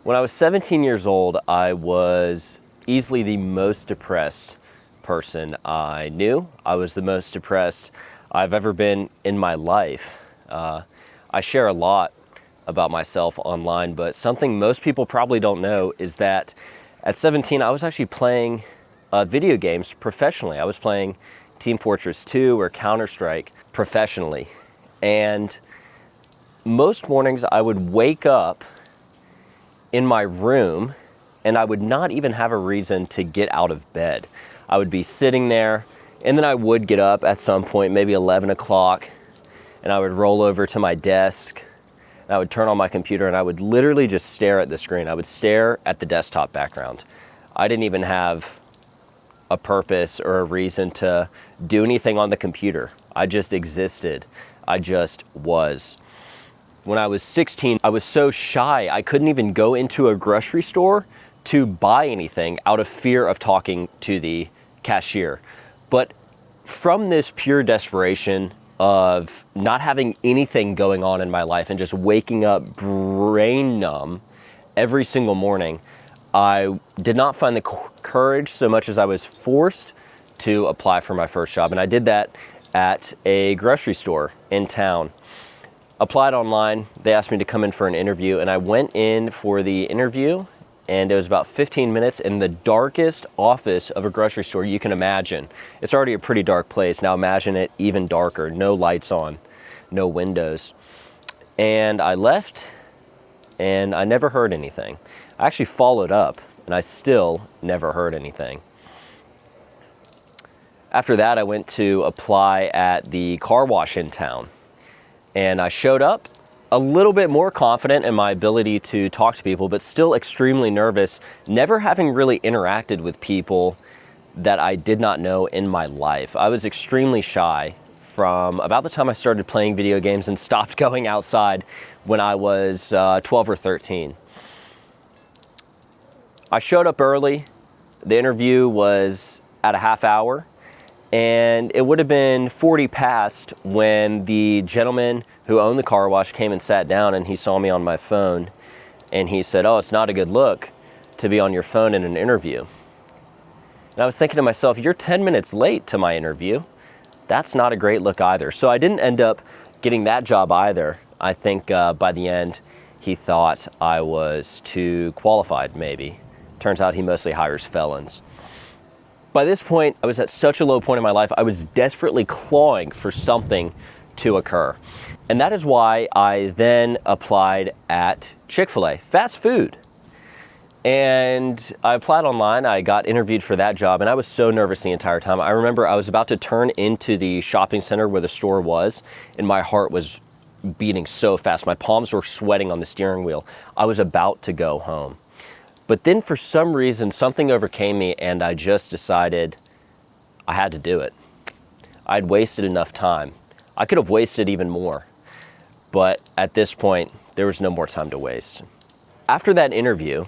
When I was 17 years old, I was easily the most depressed person I knew. I was the most depressed I've ever been in my life. I share a lot about myself online, but something most people probably don't know is that at 17, I was actually playing video games professionally. I was playing Team Fortress 2 or Counter-Strike professionally. And most mornings I would wake up in my room and I would not even have a reason to get out of bed. I would be sitting there and then I would get up at some point, maybe 11 o'clock, and I would roll over to my desk and I would turn on my computer and I would literally just stare at the screen. I would stare at the desktop background. I didn't even have a purpose or a reason to do anything on the computer. I just existed. I just was. When I was 16, I was so shy, I couldn't even go into a grocery store to buy anything out of fear of talking to the cashier. But from this pure desperation of not having anything going on in my life and just waking up brain numb every single morning, I did not find the courage so much as I was forced to apply for my first job. And I did that at a grocery store in town. Applied online, they asked me to come in for an interview, and I went in for the interview, and it was about 15 minutes in the darkest office of a grocery store you can imagine. It's already a pretty dark place. Now imagine it even darker, no lights on, no windows. And I left, and I never heard anything. I actually followed up, and I still never heard anything. After that, I went to apply at the car wash in town. And I showed up a little bit more confident in my ability to talk to people, but still extremely nervous, never having really interacted with people that I did not know in my life. I was extremely shy from about the time I started playing video games and stopped going outside when I was 12 or 13. I showed up early. The interview was at a half hour. And it would have been 40 past when the gentleman who owned the car wash came and sat down, and he saw me on my phone and he said, "Oh, it's not a good look to be on your phone in an interview." And I was thinking to myself, you're 10 minutes late to my interview. That's not a great look either. So I didn't end up getting that job either. I think by the end, he thought I was too qualified, maybe. Turns out he mostly hires felons. By this point, I was at such a low point in my life, I was desperately clawing for something to occur. And that is why I then applied at Chick-fil-A, fast food. And I applied online, I got interviewed for that job, and I was so nervous the entire time. I remember I was about to turn into the shopping center where the store was, and my heart was beating so fast. My palms were sweating on the steering wheel. I was about to go home. But then for some reason, something overcame me and I just decided I had to do it. I'd wasted enough time. I could have wasted even more. But at this point, there was no more time to waste. After that interview,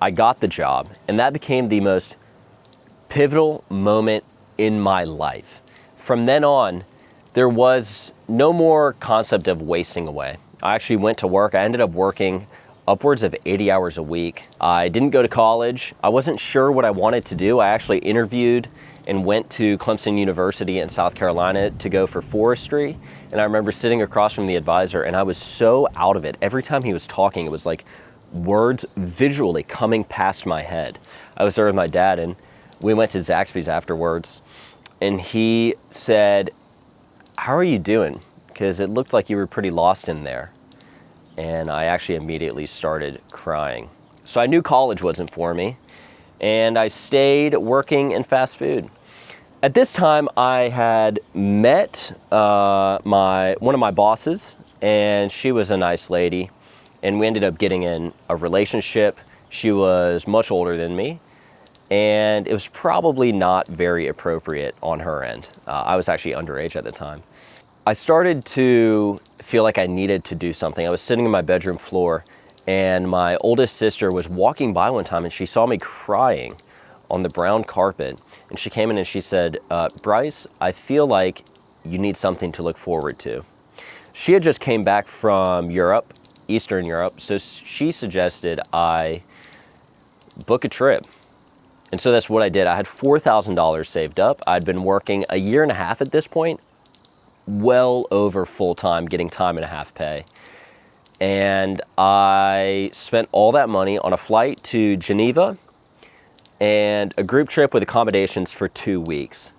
I got the job, and that became the most pivotal moment in my life. From then on, there was no more concept of wasting away. I actually went to work. I ended up working upwards of 80 hours a week. I didn't go to college. I wasn't sure what I wanted to do. I actually interviewed and went to Clemson University in South Carolina to go for forestry. And I remember sitting across from the advisor and I was so out of it. Every time he was talking, it was like words visually coming past my head. I was there with my dad and we went to Zaxby's afterwards and he said, "How are you doing? Because it looked like you were pretty lost in there." And I actually immediately started crying. So I knew college wasn't for me, and I stayed working in fast food. At this time, I had met one of my bosses, and she was a nice lady, and we ended up getting in a relationship. She was much older than me, and it was probably not very appropriate on her end. I was actually underage at the time. I started to feel like I needed to do something. I was sitting in my bedroom floor and my oldest sister was walking by one time and she saw me crying on the brown carpet. And she came in and she said, "Bryce, I feel like you need something to look forward to." She had just came back from Europe Eastern Europe, so she suggested I book a trip. And so that's what I did. I had $4,000 saved up. I'd been working a year and a half at this point, well over full time, getting time and a half pay. And I spent all that money on a flight to Geneva and a group trip with accommodations for 2 weeks.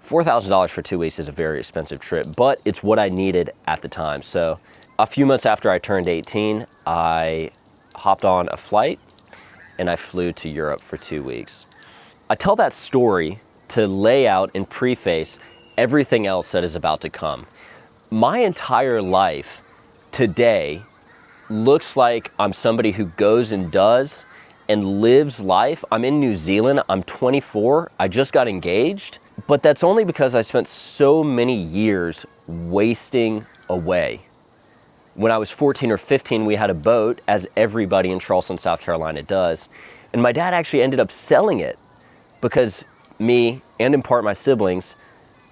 $4,000 for 2 weeks is a very expensive trip, but it's what I needed at the time. So a few months after I turned 18, I hopped on a flight and I flew to Europe for 2 weeks. I tell that story to lay out and preface everything else that is about to come. My entire life today looks like I'm somebody who goes and does and lives life. I'm in New Zealand, I'm 24, I just got engaged, but that's only because I spent so many years wasting away. When I was 14 or 15, we had a boat, as everybody in Charleston, South Carolina does, and my dad actually ended up selling it because me, and in part my siblings,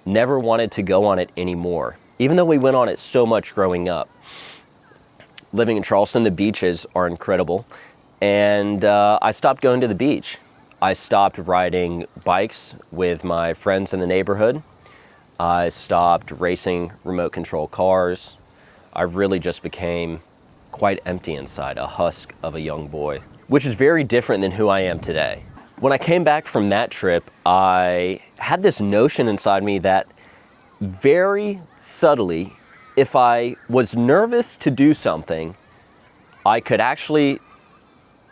never wanted to go on it anymore, even though we went on it so much growing up. Living in Charleston, the beaches are incredible, and I stopped going to the beach. I stopped riding bikes with my friends in the neighborhood. I stopped racing remote control cars. I really just became quite empty inside, a husk of a young boy, which is very different than who I am today. When I came back from that trip, I had this notion inside me that very subtly, if I was nervous to do something, I could actually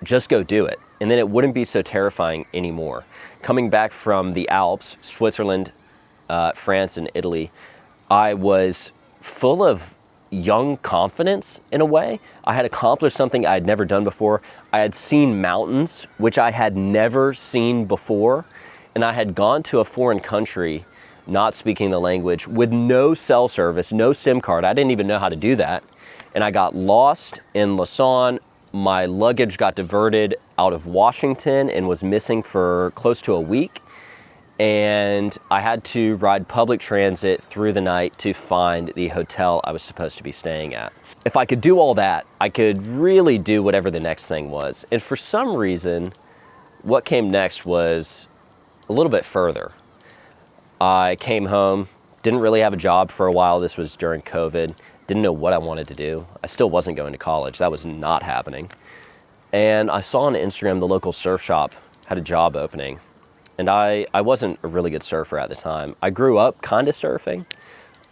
just go do it, and then it wouldn't be so terrifying anymore. Coming back from the Alps, Switzerland, France, and Italy, I was full of young confidence in a way. I had accomplished something I had never done before. I had seen mountains, which I had never seen before, and I had gone to a foreign country, not speaking the language, with no cell service, no SIM card. I didn't even know how to do that. And I got lost in Lausanne. My luggage got diverted out of Washington and was missing for close to a week. And I had to ride public transit through the night to find the hotel I was supposed to be staying at. If I could do all that, I could really do whatever the next thing was. And for some reason, what came next was a little bit further. I came home, didn't really have a job for a while. This was during COVID. Didn't know what I wanted to do. I still wasn't going to college. That was not happening. And I saw on Instagram the local surf shop had a job opening. And I wasn't a really good surfer at the time. I grew up kind of surfing,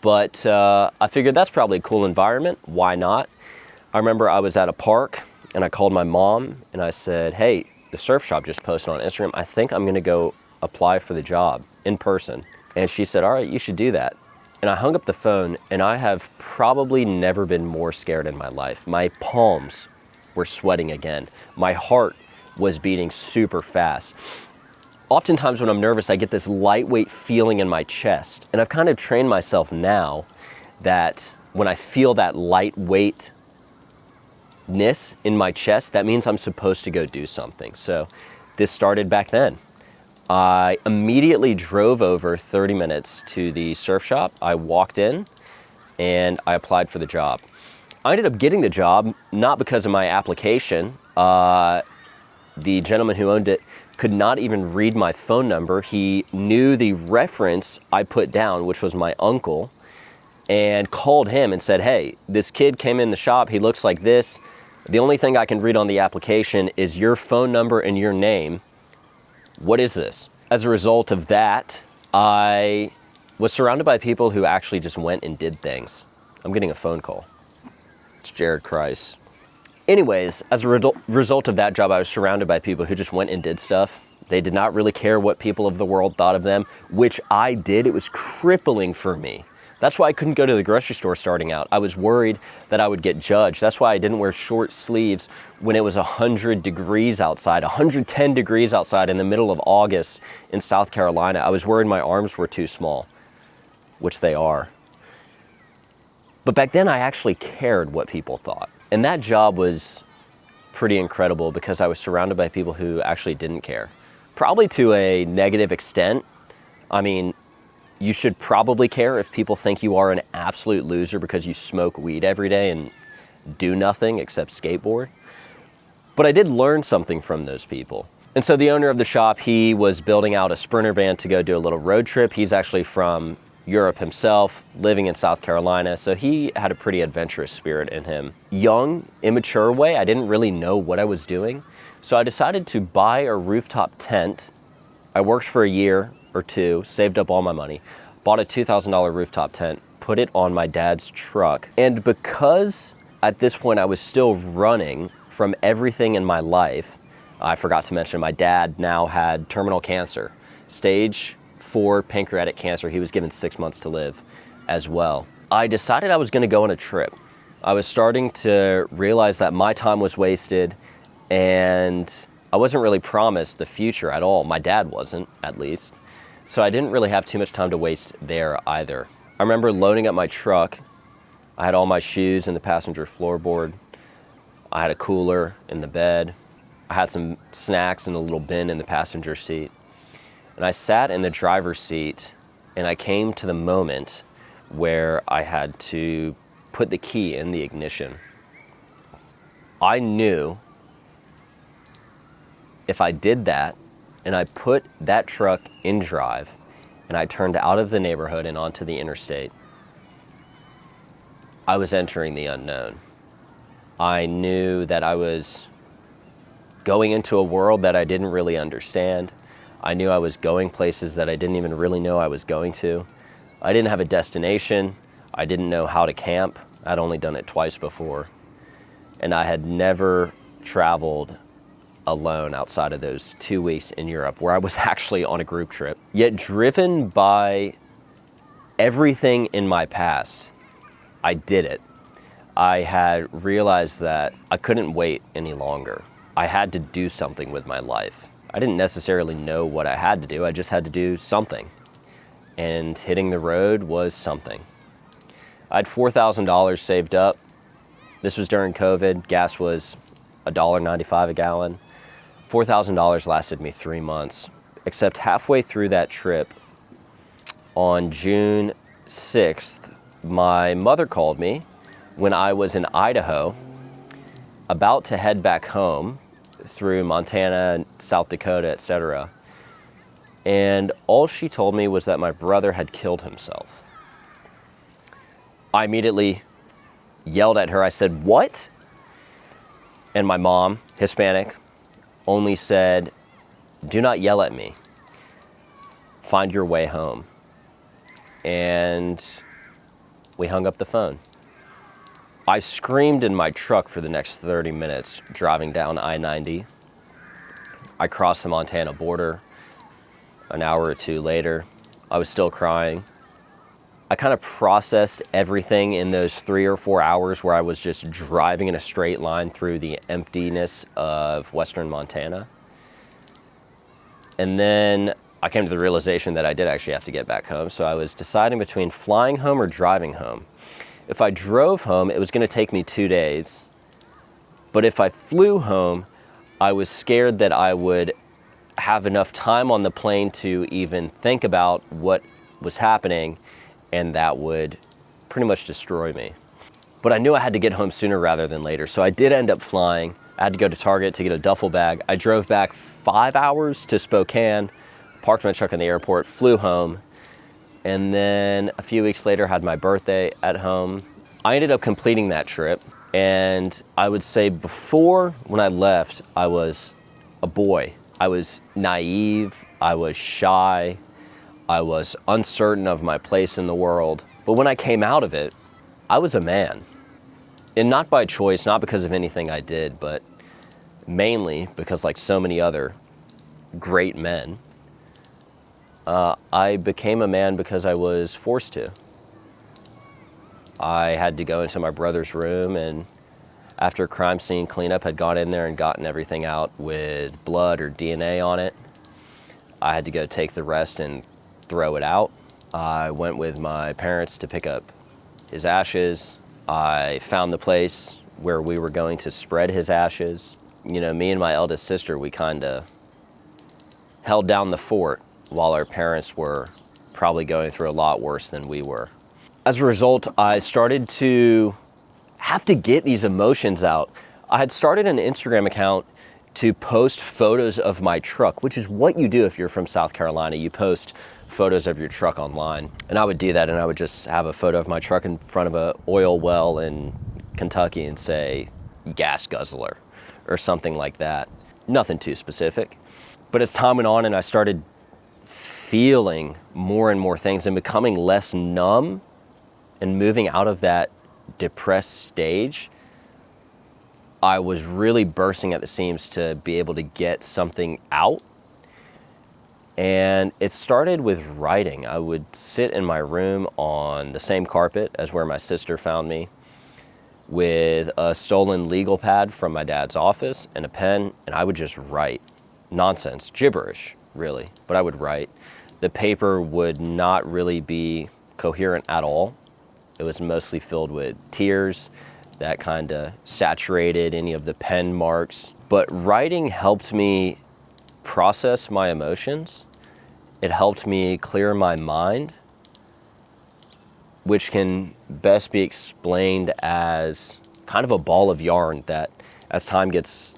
but I figured that's probably a cool environment. Why not? I remember I was at a park and I called my mom and I said, hey, the surf shop just posted on Instagram. I think I'm gonna go apply for the job in person. And she said, all right, you should do that. And I hung up the phone, and I have probably never been more scared in my life. My palms were sweating again. My heart was beating super fast. Oftentimes when I'm nervous, I get this lightweight feeling in my chest. And I've kind of trained myself now that when I feel that lightweightness in my chest, that means I'm supposed to go do something. So this started back then. I immediately drove over 30 minutes to the surf shop. I walked in and I applied for the job. I ended up getting the job, not because of my application. The gentleman who owned it could not even read my phone number. He knew the reference I put down, which was my uncle, and called him and said, hey, this kid came in the shop. He looks like this. The only thing I can read on the application is your phone number and your name. What is this? As a result of that, I was surrounded by people who actually just went and did things. I'm getting a phone call. It's Jared Christ. Anyways, as a result of that job, I was surrounded by people who just went and did stuff. They did not really care what people of the world thought of them, which I did. It was crippling for me. That's why I couldn't go to the grocery store starting out. I was worried that I would get judged. That's why I didn't wear short sleeves when it was 100 degrees outside, 110 degrees outside in the middle of August in South Carolina. I was worried my arms were too small, which they are. But back then I actually cared what people thought. And that job was pretty incredible because I was surrounded by people who actually didn't care. Probably to a negative extent. I mean, you should probably care if people think you are an absolute loser because you smoke weed every day and do nothing except skateboard. But I did learn something from those people. And so the owner of the shop, he was building out a Sprinter van to go do a little road trip. He's actually from Europe himself, living in South Carolina, so he had a pretty adventurous spirit in him. Young, immature way, I didn't really know what I was doing, so I decided to buy a rooftop tent. I worked for a year or two, saved up all my money, bought a $2,000 rooftop tent, put it on my dad's truck, and because at this point I was still running from everything in my life, I forgot to mention my dad now had terminal cancer, stage 4 pancreatic cancer. He was given 6 months to live as well. I decided I was going to go on a trip. I was starting to realize that my time was wasted and I wasn't really promised the future at all. My dad wasn't, at least. So I didn't really have too much time to waste there either. I remember loading up my truck. I had all my shoes in the passenger floorboard. I had a cooler in the bed. I had some snacks in a little bin in the passenger seat. And I sat in the driver's seat and I came to the moment where I had to put the key in the ignition. I knew if I did that and I put that truck in drive and I turned out of the neighborhood and onto the interstate, I was entering the unknown. I knew that I was going into a world that I didn't really understand. I knew I was going places that I didn't even really know I was going to. I didn't have a destination. I didn't know how to camp. I'd only done it twice before. And I had never traveled alone outside of those 2 weeks in Europe where I was actually on a group trip. Yet driven by everything in my past, I did it. I had realized that I couldn't wait any longer. I had to do something with my life. I didn't necessarily know what I had to do. I just had to do something. And hitting the road was something. I had $4,000 saved up. This was during COVID. Gas was $1.95 a gallon. $4,000 lasted me 3 months. Except halfway through that trip, on June 6th, my mother called me when I was in Idaho, about to head back home through Montana, South Dakota, etc. And all she told me was that my brother had killed himself. I immediately yelled at her. I said, "What?" And my mom, Hispanic, only said, "Do not yell at me. Find your way home." And we hung up the phone. I screamed in my truck for the next 30 minutes driving down I-90. I crossed the Montana border. An hour or two later, I was still crying. I kind of processed everything in those 3 or 4 hours where I was just driving in a straight line through the emptiness of western Montana. And then I came to the realization that I did actually have to get back home. So I was deciding between flying home or driving home. If I drove home, it was going to take me 2 days. But if I flew home, I was scared that I would have enough time on the plane to even think about what was happening, and that would pretty much destroy me. But I knew I had to get home sooner rather than later, so I did end up flying. I had to go to Target to get a duffel bag. I drove back 5 hours to Spokane, parked my truck in the airport, flew home, and then a few weeks later had my birthday at home. I ended up completing that trip, and I would say before, when I left, I was a boy. I was naive, I was shy, I was uncertain of my place in the world. But when I came out of it, I was a man. And not by choice, not because of anything I did, but mainly because, like so many other great men, I became a man because I was forced to. I had to go into my brother's room, and after a crime scene cleanup had gone in there and gotten everything out with blood or DNA on it, I had to go take the rest and throw it out. I went with my parents to pick up his ashes. I found the place where we were going to spread his ashes. You know, me and my eldest sister, we kind of held down the fort while our parents were probably going through a lot worse than we were. As a result, I started to have to get these emotions out. I had started an Instagram account to post photos of my truck, which is what you do if you're from South Carolina. You post photos of your truck online. And I would do that, and I would just have a photo of my truck in front of a oil well in Kentucky and say, gas guzzler, or something like that. Nothing too specific. But as time went on and I started feeling more and more things and becoming less numb and moving out of that depressed stage, I was really bursting at the seams to be able to get something out. And it started with writing. I would sit in my room on the same carpet as where my sister found me with a stolen legal pad from my dad's office and a pen, and I would just write. Nonsense, gibberish, really, but I would write. The paper would not really be coherent at all. It was mostly filled with tears that kind of saturated any of the pen marks. But writing helped me process my emotions. It helped me clear my mind, which can best be explained as kind of a ball of yarn that, as time gets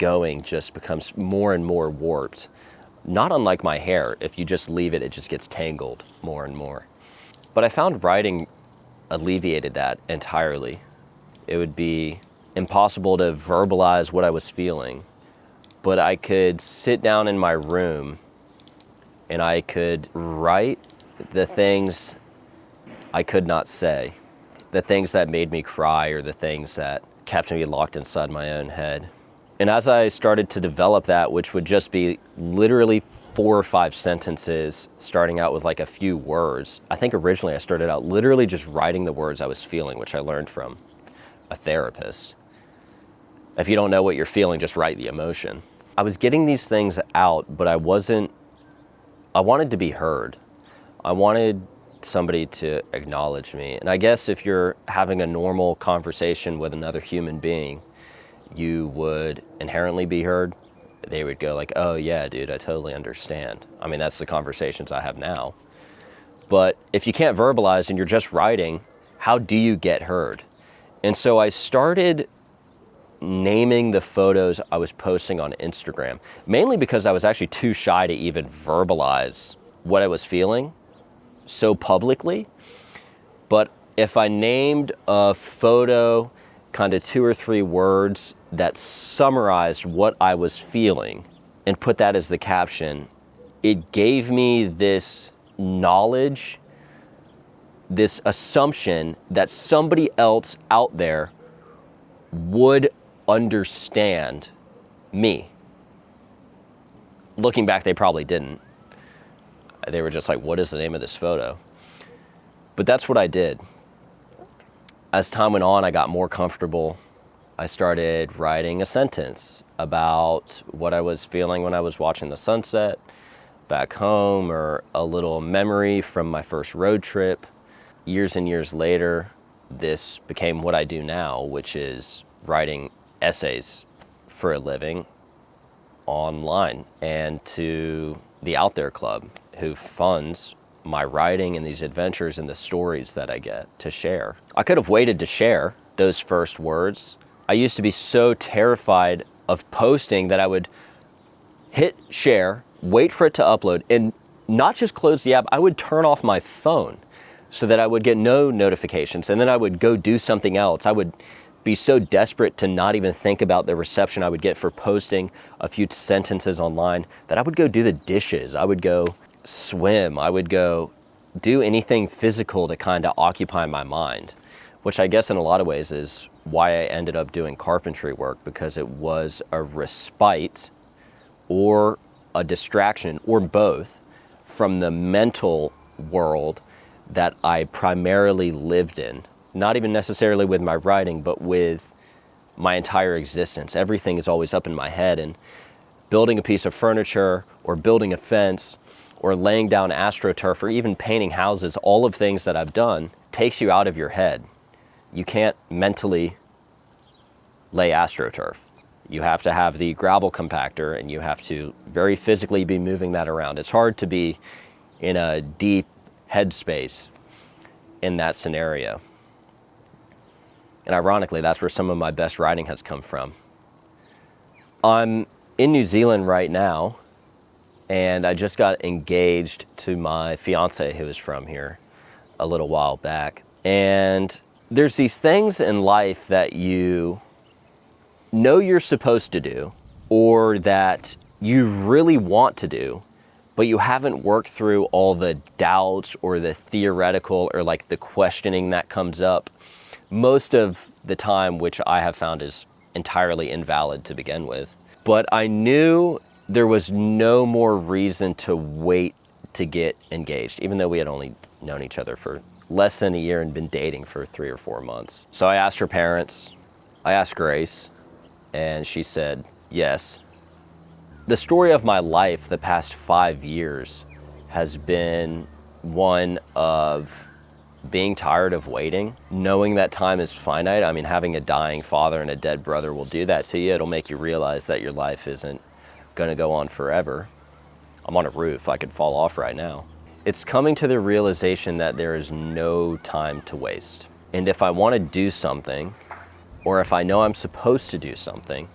going, just becomes more and more warped. Not unlike my hair. If you just leave it, it just gets tangled more and more. But I found writing alleviated that entirely. It would be impossible to verbalize what I was feeling, but I could sit down in my room and I could write the things I could not say, the things that made me cry or the things that kept me locked inside my own head. And as I started to develop that, which would just be literally 4 or 5 sentences, starting out with like a few words. I think originally I started out literally just writing the words I was feeling, which I learned from a therapist. If you don't know what you're feeling, just write the emotion. I was getting these things out, but I wanted to be heard. I wanted somebody to acknowledge me. And I guess if you're having a normal conversation with another human being, you would inherently be heard. They would go like, oh yeah, dude, I totally understand. I mean, that's the conversations I have now. But if you can't verbalize and you're just writing, how do you get heard? And so I started naming the photos I was posting on Instagram, mainly because I was actually too shy to even verbalize what I was feeling so publicly. But if I named a photo kind of 2 or 3 words that summarized what I was feeling and put that as the caption, it gave me this knowledge, this assumption that somebody else out there would understand me. Looking back, they probably didn't. They were just like, what is the name of this photo? But that's what I did. As time went on, I got more comfortable. I started writing a sentence about what I was feeling when I was watching the sunset back home, or a little memory from my first road trip. Years and years later, this became what I do now, which is writing essays for a living online, and to the Out There Club, who funds my writing and these adventures and the stories that I get to share. I could have waited to share those first words. I used to be so terrified of posting that I would hit share, wait for it to upload, and not just close the app, I would turn off my phone so that I would get no notifications, and then I would go do something else. I would be so desperate to not even think about the reception I would get for posting a few sentences online that I would go do the dishes. I would go swim. I would go do anything physical to kind of occupy my mind, which I guess in a lot of ways is why I ended up doing carpentry work, because it was a respite or a distraction or both from the mental world that I primarily lived in. Not even necessarily with my writing, but with my entire existence. Everything is always up in my head, and building a piece of furniture or building a fence or laying down AstroTurf or even painting houses, all of things that I've done takes you out of your head. You can't mentally lay AstroTurf. You have to have the gravel compactor, and you have to very physically be moving that around. It's hard to be in a deep headspace in that scenario. And ironically, that's where some of my best writing has come from. I'm in New Zealand right now, and I just got engaged to my fiance who is from here a little while back. And there's these things in life that you know you're supposed to do, or that you really want to do, but you haven't worked through all the doubts or the theoretical or like the questioning that comes up most of the time, which I have found is entirely invalid to begin with. But I knew there was no more reason to wait to get engaged, even though we had only known each other for less than a year and been dating for 3 or 4 months. So I asked her parents, I asked Grace, and she said yes. The story of my life the past 5 years has been one of being tired of waiting, knowing that time is finite. I mean, having a dying father and a dead brother will do that to you. It'll make you realize that your life isn't going to go on forever. I'm on a roof. I could fall off right now. It's coming to the realization that there is no time to waste. And if I want to do something, or if I know I'm supposed to do something,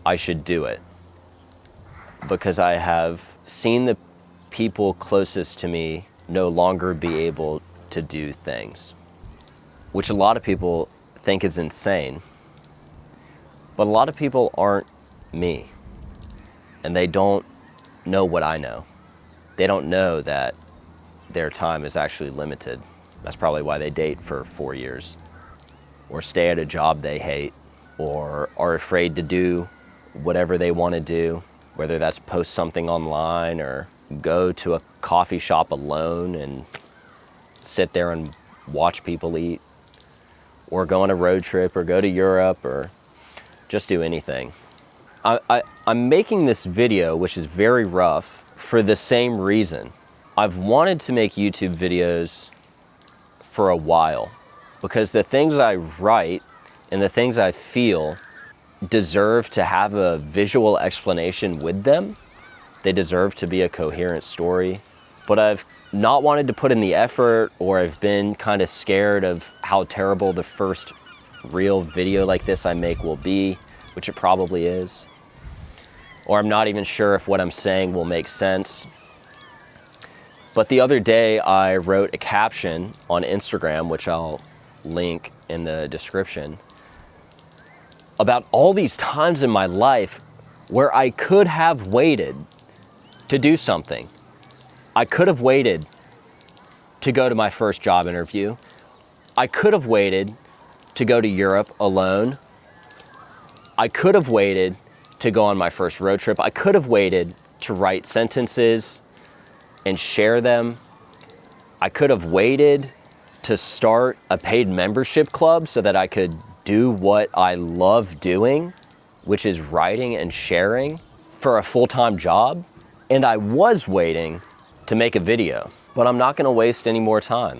I should do it. Because I have seen the people closest to me no longer be able to do things, which a lot of people think is insane. But a lot of people aren't me, and they don't know what I know. They don't know that their time is actually limited. That's probably why they date for 4 years, or stay at a job they hate, or are afraid to do whatever they want to do, whether that's post something online or go to a coffee shop alone and sit there and watch people eat, or go on a road trip, or go to Europe, or just do anything. I'm making this video, which is very rough, for the same reason. I've wanted to make YouTube videos for a while, because the things I write and the things I feel deserve to have a visual explanation with them. They deserve to be a coherent story. But I've not wanted to put in the effort, or I've been kind of scared of how terrible the first real video like this I make will be, which it probably is. Or I'm not even sure if what I'm saying will make sense. But the other day I wrote a caption on Instagram, which I'll link in the description, about all these times in my life where I could have waited to do something. I could have waited to go to my first job interview. I could have waited to go to Europe alone. I could have waited to go on my first road trip. I could have waited to write sentences and share them. I could have waited to start a paid membership club so that I could do what I love doing, which is writing and sharing, for a full-time job. And I was waiting to make a video, but I'm not going to waste any more time.